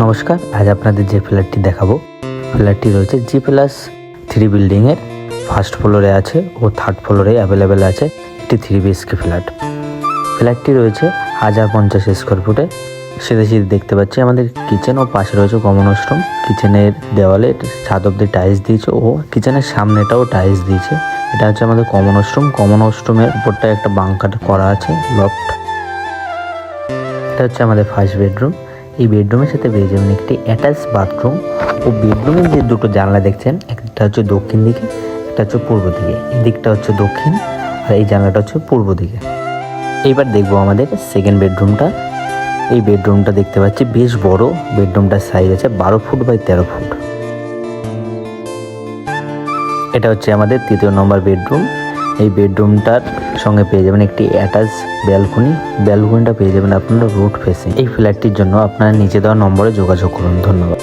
নমস্কার, আজ আপনাদের যে ফ্ল্যাটটি দেখাবো, ফ্ল্যাটটি রয়েছে G+3 বিল্ডিংয়ের ফার্স্ট ফ্লোরে আছে ও থার্ড ফ্লোরে অ্যাভেলেবেল আছে। একটি 3 BHK ফ্ল্যাট। ফ্ল্যাটটি রয়েছে 1050 স্কোয়ার ফুটে। সিধে দেখতে পাচ্ছি আমাদের কিচেন ও পাশে রয়েছে কমন ওয়াশরুম। কিচেনের দেওয়ালে ছাদ অব্দি টাইলস দিয়েছে ও কিচেনের সামনেটাও টাইলস দিয়েছে। এটা হচ্ছে আমাদের কমন ওয়াশরুম। কমন ওয়াশরুমের উপরটায় একটা বাংকার করা আছে, লফট। এটা হচ্ছে আমাদের ফার্স্ট বেডরুম। এই বেডরুমের সাথে পেয়ে যাবেন একটি অ্যাটাচ বাথরুম ও বেডরুমের যে দুটো জানলা দেখছেন, একটা হচ্ছে দক্ষিণ দিকে, একটা হচ্ছে পূর্ব দিকে। এই দিকটা হচ্ছে দক্ষিণ আর এই জানলাটা হচ্ছে পূর্ব দিকে। এইবার দেখবো আমাদের সেকেন্ড বেডরুমটা। এই বেডরুমটা দেখতে পাচ্ছি বেশ বড়। বেডরুমটার সাইজ আছে 12 ফুট বাই 13 ফুট। এটা হচ্ছে আমাদের তৃতীয় নম্বর বেডরুম। এই বেডরুমটার সঙ্গে পেয়ে যাবেন একটি অ্যাটাচ ব্যালকনি। ব্যালকনিটা পেয়ে যাবেন আপনারা রোড ফেসিং। এই ফ্ল্যাটটির জন্য আপনারা নিচে দেওয়া নম্বরে যোগাযোগ করুন। ধন্যবাদ।